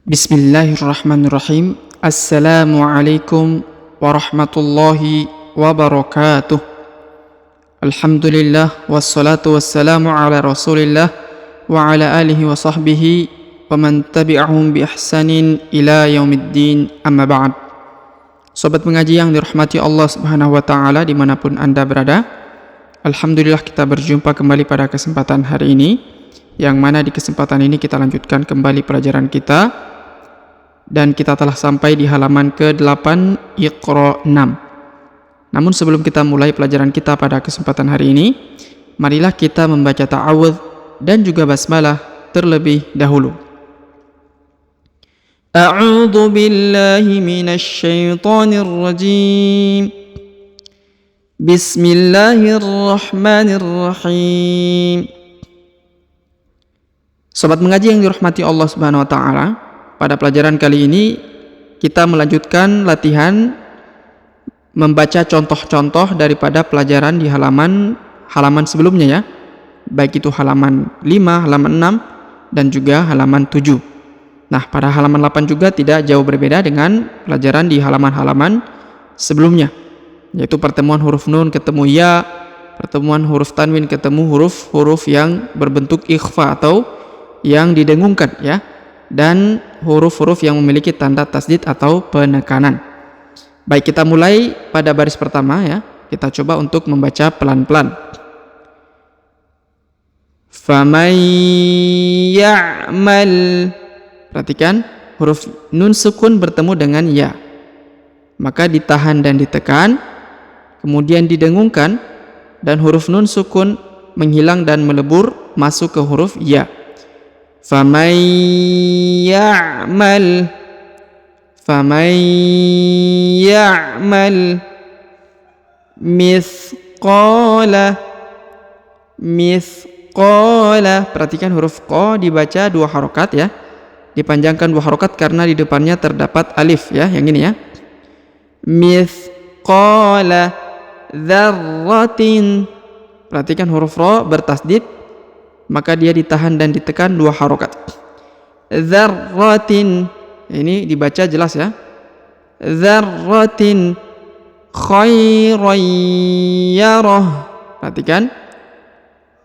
Bismillahirrahmanirrahim. Assalamualaikum warahmatullahi wabarakatuh. Alhamdulillah wassalatu wassalamu ala Rasulillah wa ala alihi wa sahbihi wa man tabi'ahum bi ihsanin ila yaumiddin, amma ba'd. Sobat mengaji yang dirahmati Allah Subhanahu wa taala dimanapun Anda berada, alhamdulillah kita berjumpa kembali pada kesempatan hari ini, yang mana di kesempatan ini kita lanjutkan kembali pelajaran kita. Dan kita telah sampai di halaman ke-8 Iqra 6. Namun sebelum kita mulai pelajaran kita pada kesempatan hari ini, marilah kita membaca ta'awudz dan juga basmalah terlebih dahulu. A'udzu billahi minasy syaithanir rajim. Bismillahirrahmanirrahim. Sobat mengaji yang dirahmati Allah Subhanahu wa taala, pada pelajaran kali ini kita melanjutkan latihan membaca contoh-contoh daripada pelajaran di halaman sebelumnya ya. Baik itu halaman 5, halaman 6 dan juga halaman 7. Nah, pada halaman 8 juga tidak jauh berbeda dengan pelajaran di halaman-halaman sebelumnya, yaitu pertemuan huruf nun ketemu ya, pertemuan huruf tanwin ketemu huruf-huruf yang berbentuk ikhfa atau yang didengungkan ya, dan huruf-huruf yang memiliki tanda tasdid atau penekanan. Baik, kita mulai pada baris pertama ya. Kita coba untuk membaca pelan-pelan. Faman ya'mal. Perhatikan, huruf nun sukun bertemu dengan ya. Maka ditahan dan ditekan, kemudian didengungkan, dan huruf nun sukun menghilang dan melebur masuk ke huruf ya. Faman ya'mal mithqala. Perhatikan huruf qa dibaca 2 harokat ya, dipanjangkan 2 harokat karena di depannya terdapat alif ya, yang ini ya. Mithqala dzarratin. Perhatikan huruf ra bertasdid, maka dia ditahan dan ditekan 2 harokat. Dzarratin, ini dibaca jelas ya. Dzarratin khairan yarah. Perhatikan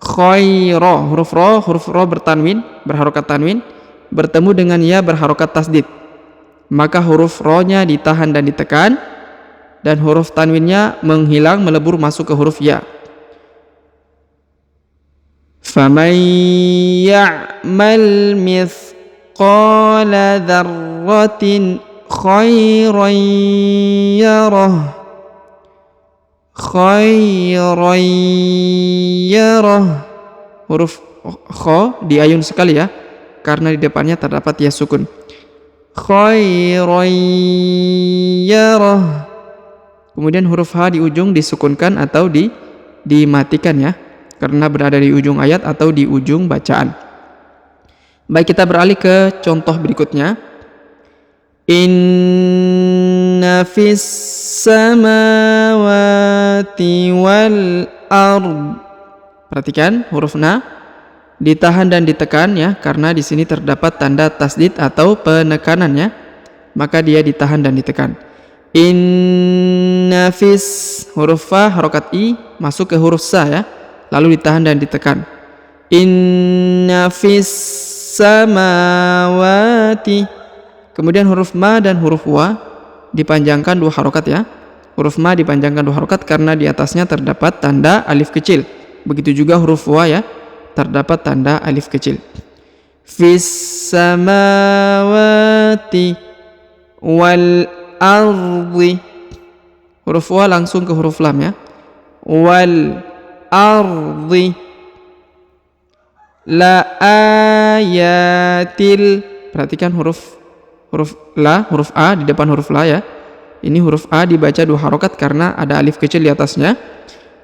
khaira, huruf ra bertanwin, berharokat tanwin, bertemu dengan ya berharokat tasdid, maka huruf ra-nya ditahan dan ditekan, dan huruf tanwinnya menghilang melebur masuk ke huruf ya. Faman ya'mal mithqala dzarratin khairan yarah. Huruf kha diayun sekali ya, karena di depannya terdapat ya sukun. Khairan yarah. Kemudian huruf ha di ujung disukunkan atau dimatikan ya, karena berada di ujung ayat atau di ujung bacaan. Baik, kita beralih ke contoh berikutnya. Inna fis samawati wal ard. Perhatikan huruf na ditahan dan ditekan ya, karena di sini terdapat tanda tasdid atau penekanan ya, maka dia ditahan dan ditekan. Inna fis, huruf fa harokat i masuk ke huruf sa ya, lalu ditahan dan ditekan. Inna fis samawati. Kemudian huruf ma dan huruf wa dipanjangkan 2 harokat ya. Huruf ma dipanjangkan 2 harokat karena di atasnya terdapat tanda alif kecil. Begitu juga huruf wa ya, terdapat tanda alif kecil. Fis samawati wal ardi. Huruf wa langsung ke huruf lam ya. Wal ardi la ayatil. Perhatikan huruf la, huruf a di depan huruf la ya. Ini huruf a dibaca 2 harokat karena ada alif kecil di atasnya.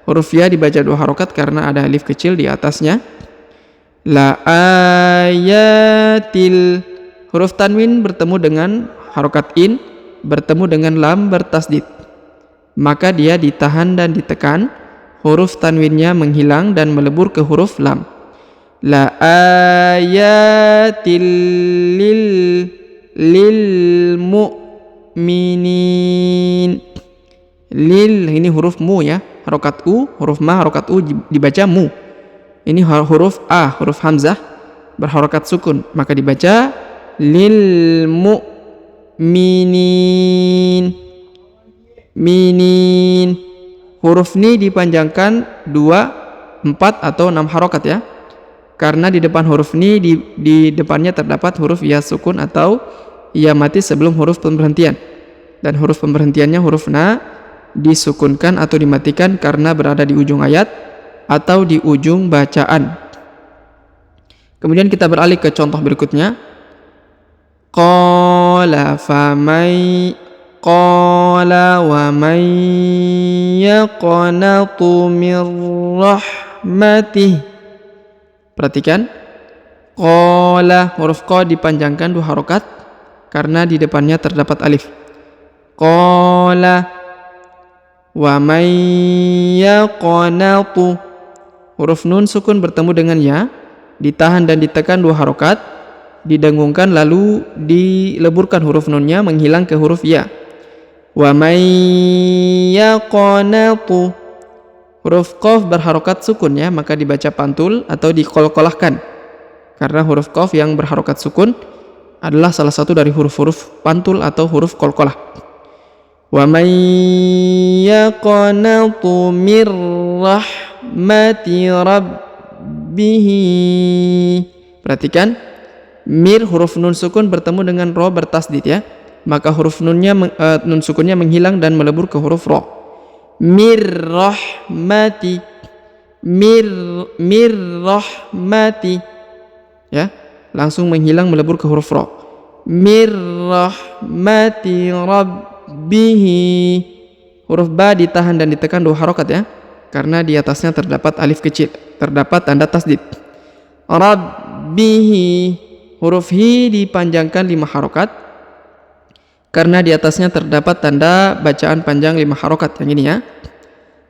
Huruf ya dibaca 2 harokat karena ada alif kecil di atasnya. La ayatil. Huruf tanwin bertemu dengan harokat in, bertemu dengan lam bertasdid, maka dia ditahan dan ditekan, huruf tanwinnya menghilang dan melebur ke huruf lam. La ayatil lil lil mu'minin. Lil ini huruf mu ya, harokat u, huruf ma harokat u dibaca mu. Ini huruf a, huruf hamzah berharokat sukun, maka dibaca lil mu'minin. Minin. Huruf ni dipanjangkan 2, 4 atau 6 harokat ya. Karena di depan huruf ni di depannya terdapat huruf ya sukun atau ya mati sebelum huruf pemberhentian. Dan huruf pemberhentiannya huruf na disukunkan atau dimatikan karena berada di ujung ayat atau di ujung bacaan. Kemudian kita beralih ke contoh berikutnya. Qala wa may yaqnatu mir rahmatih. Perhatikan, qala, huruf qa dipanjangkan 2 harokat karena di depannya terdapat alif. Qala wa may yaqnatu, huruf nun sukun bertemu dengan ya, ditahan dan ditekan 2 harokat, didengungkan lalu dileburkan huruf nunnya menghilang ke huruf ya. Wa may yaqnatu, huruf qaf berharokat sukun ya, maka dibaca pantul atau dikolkolahkan. Karena huruf qaf yang berharokat sukun adalah salah satu dari huruf-huruf pantul atau huruf kolkolah. Wa may yaqnatu mir rahmati rabbih. Perhatikan, mir huruf nun sukun bertemu dengan ro bertasdid ya, maka huruf nunnya nun sukunnya menghilang dan melebur ke huruf ro. Mir rahmati, mir rahmati ya, langsung menghilang melebur ke huruf ro. Mir rahmati rabbihi, huruf ba ditahan dan ditekan 2 harokat ya, karena di atasnya terdapat alif kecil, terdapat tanda tasdid. Rabbihi, huruf hi dipanjangkan 5 harokat karena di atasnya terdapat tanda bacaan panjang 5 harokat yang ini ya.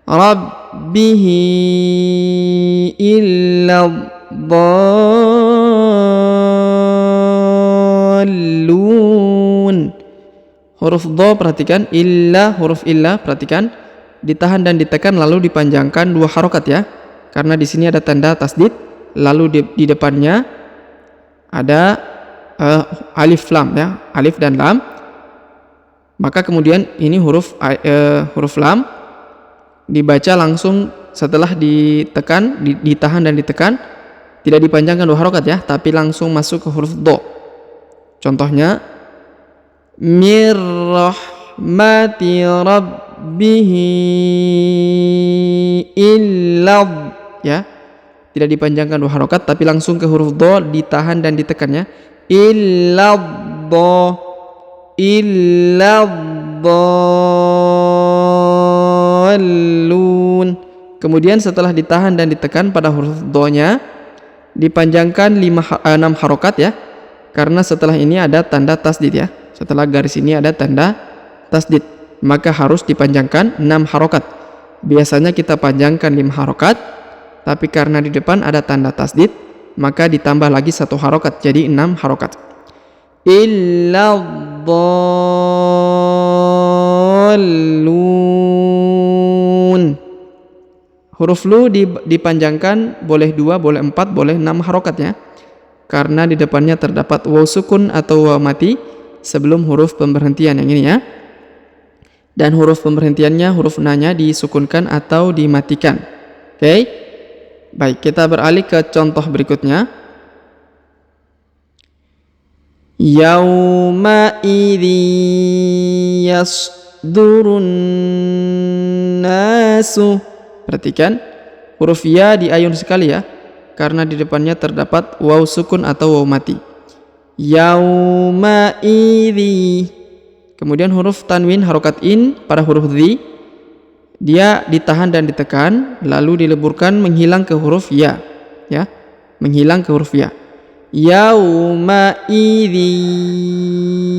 Rabbihi illa dhallun. Huruf dha perhatikan, illa, huruf illa perhatikan, ditahan dan ditekan lalu dipanjangkan 2 harokat ya, karena di sini ada tanda tasdid, lalu di depannya ada alif lam ya, alif dan lam. Maka kemudian ini huruf lam dibaca langsung setelah ditekan, ditahan dan ditekan, tidak dipanjangkan 2 harokat ya, tapi langsung masuk ke huruf dha. Contohnya mir rahmati rabbihi illa ya, tidak dipanjangkan 2 harokat tapi langsung ke huruf dha, ditahan dan ditekan ya. Illa dhallun. Kemudian setelah ditahan dan ditekan pada huruf dha-nya dipanjangkan 6 harokat ya, karena setelah ini ada tanda tasdid ya, setelah garis ini ada tanda tasdid, maka harus dipanjangkan 6 harokat. Biasanya kita panjangkan 5 harokat, tapi karena di depan ada tanda tasdid maka ditambah lagi 1 harokat jadi 6 harokat. Illa dhallun. Huruf lu dipanjangkan boleh 2, boleh 4, boleh 6 harokat ya, karena di depannya terdapat waw sukun atau waw mati sebelum huruf pemberhentian yang ini ya. Dan huruf pemberhentiannya, huruf na-nya disukunkan atau dimatikan. Oke. Baik, kita beralih ke contoh berikutnya. Yauma idzi yasdurun nasu. Perhatikan, huruf ya diayun sekali ya, karena di depannya terdapat waw sukun atau waw mati. Yauma idzi. Kemudian huruf tanwin harokat in pada huruf dzi, dia ditahan dan ditekan lalu dileburkan menghilang ke huruf ya, ya, menghilang ke huruf ya. Yauma idzi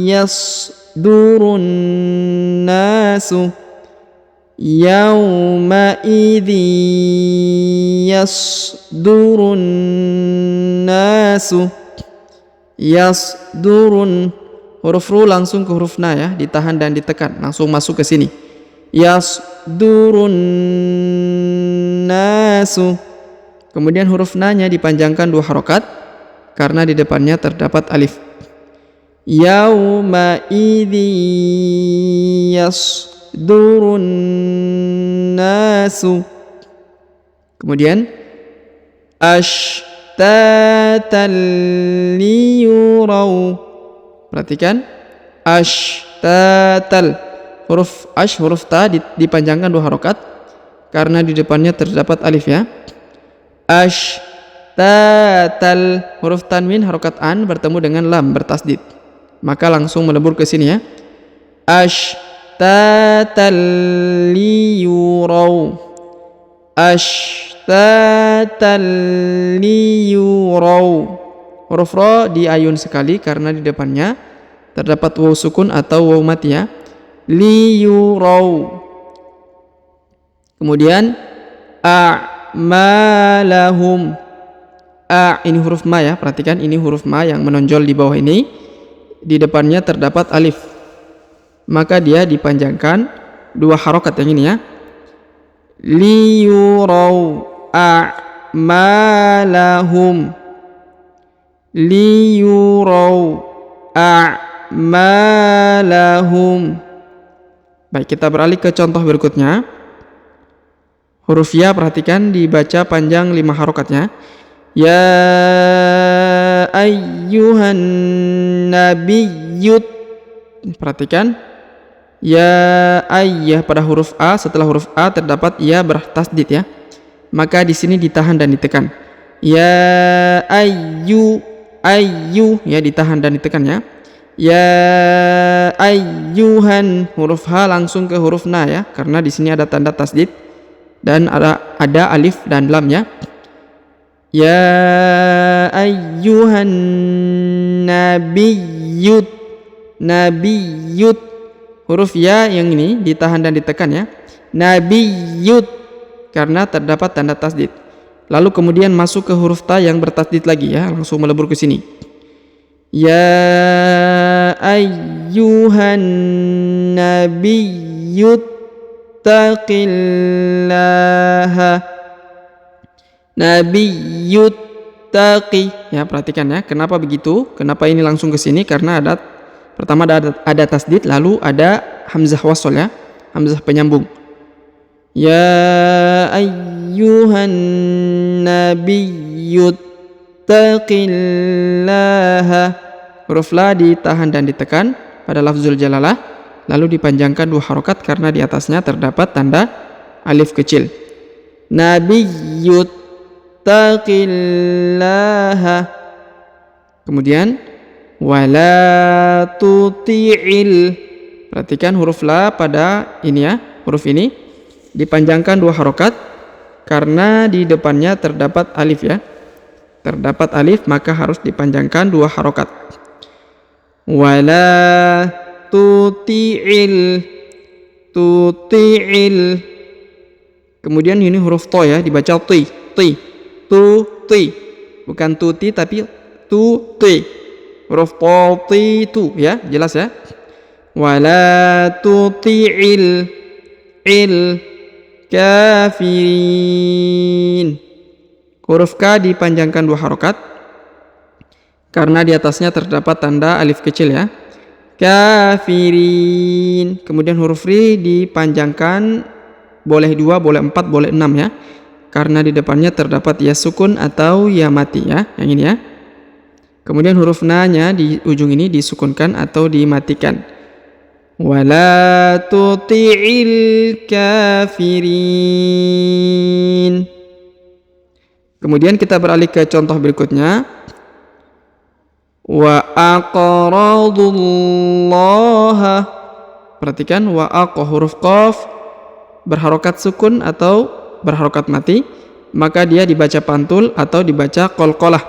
yasdurun nasu. Yauma idzi yasdurun nasu. Yasdurun, huruf ru langsung ke huruf na ya, ditahan dan ditekan, langsung masuk ke sini. Yasdurun nasu. Kemudian huruf na-nya dipanjangkan 2 harokat karena di depannya terdapat alif. Yauma idzi yasdurun nasu. Kemudian ashtatan liyurau. Perhatikan, ashtatal. Huruf ash, huruf ta dipanjangkan 2 harokat karena di depannya terdapat alif ya. Ashtatal. Huruf tanwin harokat an bertemu dengan lam bertasdid, maka langsung melebur ke sini ya. Ashtatal liyurau. Ashtatal liyurau. Huruf ro diayun sekali karena di depannya terdapat waw sukun atau waw mati ya. Liyurau. Kemudian a'malahum. Ini huruf ma ya, perhatikan ini huruf ma yang menonjol di bawah ini, di depannya terdapat alif, maka dia dipanjangkan 2 harokat yang ini ya. Liyurau a'malahum. Liyurau a'malahum. Baik, kita beralih ke contoh berikutnya. Huruf ya, perhatikan dibaca panjang 5 harokatnya. Ya ayyuhan nabiyyut. Perhatikan, ya ayyah pada huruf a, setelah huruf a terdapat ya bertasdid ya, maka di sini ditahan dan ditekan. Ya ayyu ya, ditahan dan ditekan ya. Ya ayyuhan, huruf h langsung ke huruf na ya, karena di sini ada tanda tasdid dan ada alif dan lam ya. Ya ayyuhan nabiyyut. Nabiyyut, huruf ya yang ini ditahan dan ditekan ya. Nabiyyut, karena terdapat tanda tasdid. Lalu kemudian masuk ke huruf ta yang bertasdid lagi ya, langsung melebur ke sini. Ya ayyuhan nabiyyut taqillaha. Nabiyyut taqi ya, perhatikan ya, kenapa begitu, kenapa ini langsung ke sini, karena pertama ada tasdid, lalu ada hamzah wasl ya, hamzah penyambung. Ya ayyuhan nabiyyut taqillaha. Huruf la ditahan dan ditekan pada lafzul jalalah, lalu dipanjangkan 2 harokat karena di atasnya terdapat tanda alif kecil. Nabiyyut taqillaha. Kemudian wala tuti'il. Perhatikan huruf la pada ini ya, huruf ini dipanjangkan 2 harokat karena di depannya terdapat alif ya. Terdapat alif, maka harus dipanjangkan 2 harokat. Wala tuti'il. Tuti'il. Kemudian ini huruf to ya, dibaca ti. Bukan tuti tapi ti. Huruf to, ti, tu ya, jelas ya. Wala tuti'il kafirin. Huruf K dipanjangkan 2 harokat karena di atasnya terdapat tanda alif kecil ya. Kafirin. Kemudian huruf ri dipanjangkan boleh 2, boleh 4, boleh 6 ya, karena di depannya terdapat ya sukun atau ya mati ya, yang ini ya. Kemudian huruf na-nya di ujung ini disukunkan atau dimatikan. Wala tuti'il kafirin. Kemudian kita beralih ke contoh berikutnya. Wa aqradullaha. Perhatikan, wa aqo huruf qaf berharokat sukun atau berharokat mati, maka dia dibaca pantul atau dibaca qalqalah.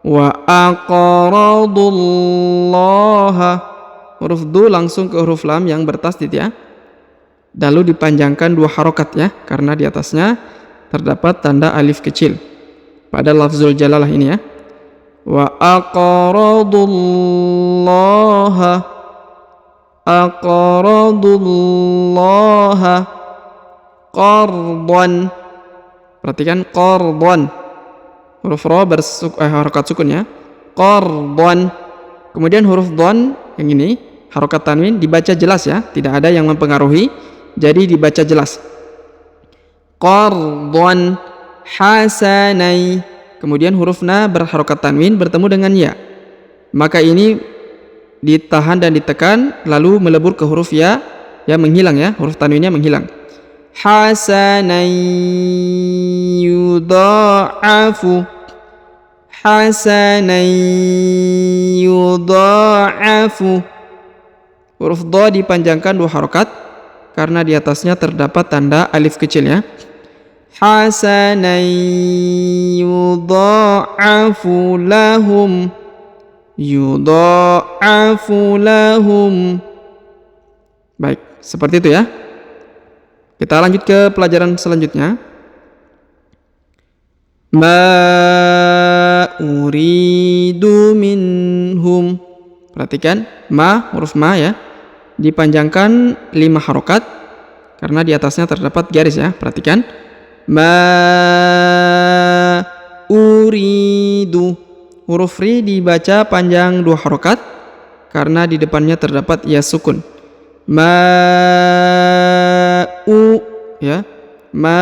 Wa aqradullaha. Huruf du langsung ke huruf lam yang bertasdid ya, lalu dipanjangkan 2 harokat ya, karena di atasnya terdapat tanda alif kecil pada lafzul jalalah ini ya. Wa aqradullaha qardan. Perhatikan qardan. Huruf ra harokat sukun ya. Qardan. Kemudian huruf dhan yang ini harokat tanwin dibaca jelas ya, tidak ada yang mempengaruhi, jadi dibaca jelas. Qardan hasanai. Kemudian huruf na berharokat tanwin bertemu dengan ya, maka ini ditahan dan ditekan lalu melebur ke huruf ya, menghilang ya, huruf tanwinnya menghilang. Hasanai yudha'afu. Hasanai yudha'afu. Huruf dha dipanjangkan 2 harokat karena di atasnya terdapat tanda alif kecil ya. Hasanai yudha'afu lahum. Yudha'afu lahum. Baik, seperti itu ya. Kita lanjut ke pelajaran selanjutnya. Ma uridu minhum. Perhatikan, huruf ma ya, dipanjangkan 5 harokat karena di atasnya terdapat garis ya. Perhatikan, ma uridu. Huruf ri dibaca panjang 2 harokat karena di depannya terdapat ya sukun. Ma ya, ma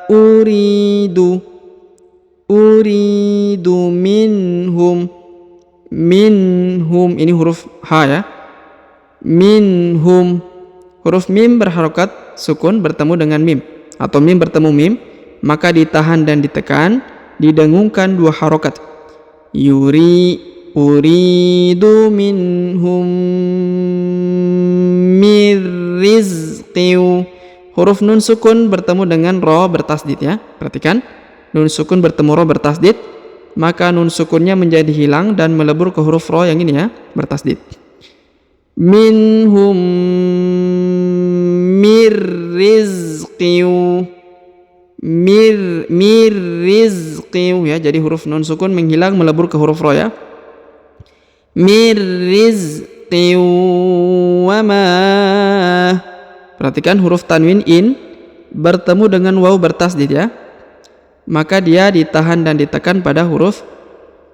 uridu minhum. Ini huruf ha ya, minhum. Huruf mim berharokat sukun bertemu dengan mim atau mim bertemu mim, maka ditahan dan ditekan, didengungkan 2 harokat. Uridu minhum mir rizqiu. Huruf nun sukun bertemu dengan ro bertasdid ya. Perhatikan, nun sukun bertemu ro bertasdid, maka nun sukunnya menjadi hilang dan melebur ke huruf ro yang ini ya, bertasdid. Minhum mir rizqiu. Mir rizqiu ya, jadi huruf nun sukun menghilang melebur ke huruf ro ya. Mir rizqiu wa ma. Perhatikan huruf tanwin in bertemu dengan waw bertasdid ya, maka dia ditahan dan ditekan pada huruf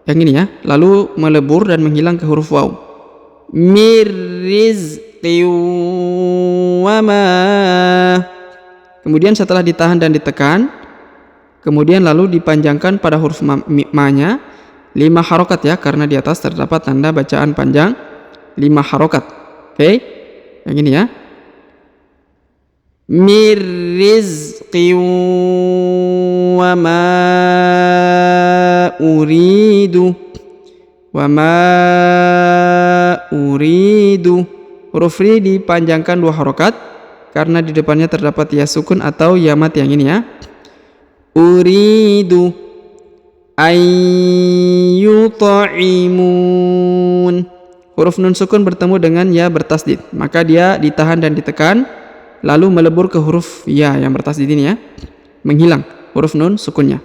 yang ini ya, lalu melebur dan menghilang ke huruf waw. Mir rizqi wa ma. Kemudian setelah ditahan dan ditekan, kemudian lalu dipanjangkan pada huruf ma-nya 5 harokat ya, karena di atas terdapat tanda bacaan panjang 5 harokat. Oke, yang ini ya. Mir rizqi wa ma uridu. Wa ma uridu. Huruf ri dipanjangkan 2 harokat karena di depannya terdapat ya sukun atau ya mat yang ini ya. Uridu ayyut'imun. Huruf nun sukun bertemu dengan ya bertasdid, maka dia ditahan dan ditekan lalu melebur ke huruf ya yang bertasdid ini ya, menghilang huruf nun sukunnya.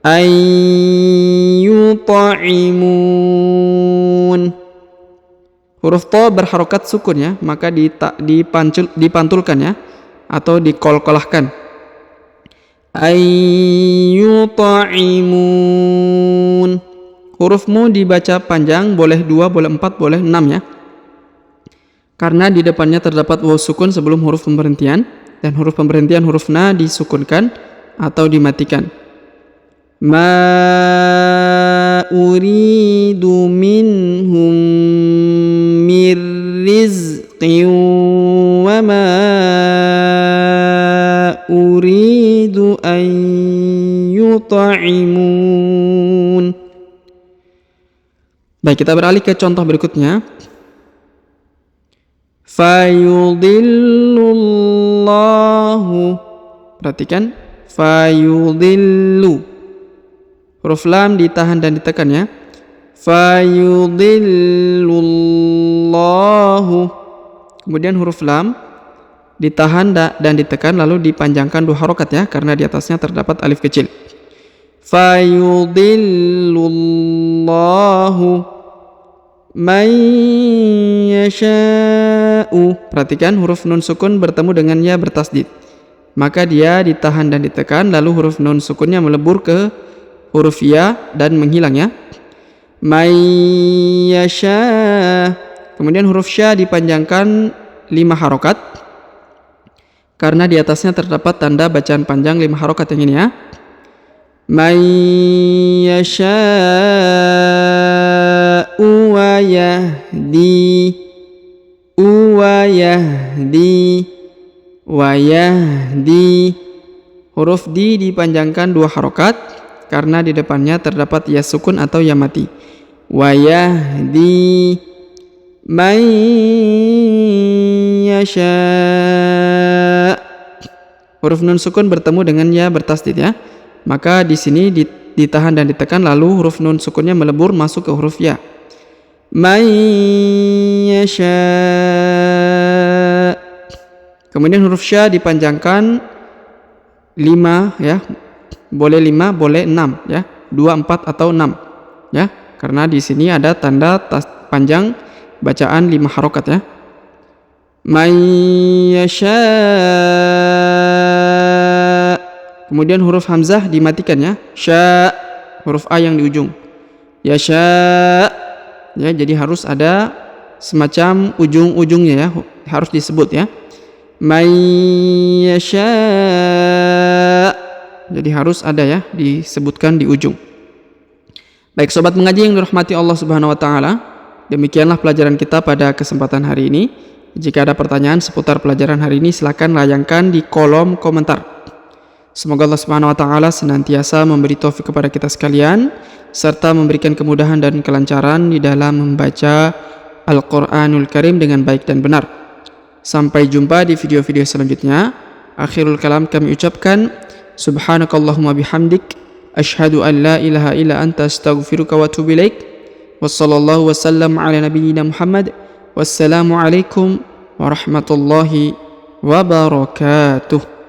Ayyut'imun. Huruf ta berharokat sukun ya, maka dipantulkan ya atau dikolkolahkan. Ayyut'imun. Huruf mu dibaca panjang, boleh 2, boleh 4, boleh 6 ya, karena di depannya terdapat waw sukun sebelum huruf pemberhentian, dan huruf pemberhentian huruf na disukunkan atau dimatikan. Ma uridu minhum mir rizqi wa ma uridu an yut'imun. Baik, kita beralih ke contoh berikutnya. Fayudillullahu. Perhatikan, fayudillu. Huruf lam ditahan dan ditekan ya. Fayudillullahu. Kemudian huruf lam ditahan dan ditekan lalu dipanjangkan 2 harokat ya, karena di atasnya terdapat alif kecil. fayudhillullahu man yasha'u. Perhatikan huruf nun sukun bertemu dengan ya bertasdid, maka dia ditahan dan ditekan, lalu huruf nun sukunnya melebur ke huruf ya dan menghilang ya. Man yasha. Kemudian huruf sya dipanjangkan 5 harokat karena di atasnya terdapat tanda bacaan panjang 5 harokat yang ini ya. Man yasha'u wa yahdi, wa yahdi, wa yahdi. Huruf di dipanjangkan 2 harokat karena di depannya terdapat ya sukun atau ya mati. Wa yahdi man yasha. Huruf nun sukun bertemu dengan ya bertasdid ya, maka di sini ditahan dan ditekan, lalu huruf nun sukunnya melebur masuk ke huruf ya. Man yasha. Kemudian huruf sya dipanjangkan 5 ya, boleh 5 boleh 6 ya, 2, 4 atau 6 ya, karena di sini ada tanda panjang bacaan 5 harokat ya. Man yasha. Kemudian huruf hamzah dimatikan ya, sya, huruf a yang di ujung, yasha ya, jadi harus ada semacam ujung-ujungnya ya, harus disebut ya. Man yasha, jadi harus ada ya, disebutkan di ujung. Baik sobat mengaji yang dirahmati Allah Subhanahu wa taala, demikianlah pelajaran kita pada kesempatan hari ini. Jika ada pertanyaan seputar pelajaran hari ini, silakan layangkan di kolom komentar. Semoga Allah Subhanahu wa taala senantiasa memberi taufik kepada kita sekalian serta memberikan kemudahan dan kelancaran di dalam membaca Al-Qur'anul Karim dengan baik dan benar. Sampai jumpa di video-video selanjutnya. Akhirul kalam kami ucapkan subhanakallahumma bihamdik asyhadu an la ilaha illa anta astaghfiruka wa atubu ilaik. Wassallallahu wasallam ala nabiyyina Muhammad. Wassalamu alaikum warahmatullahi wabarakatuh.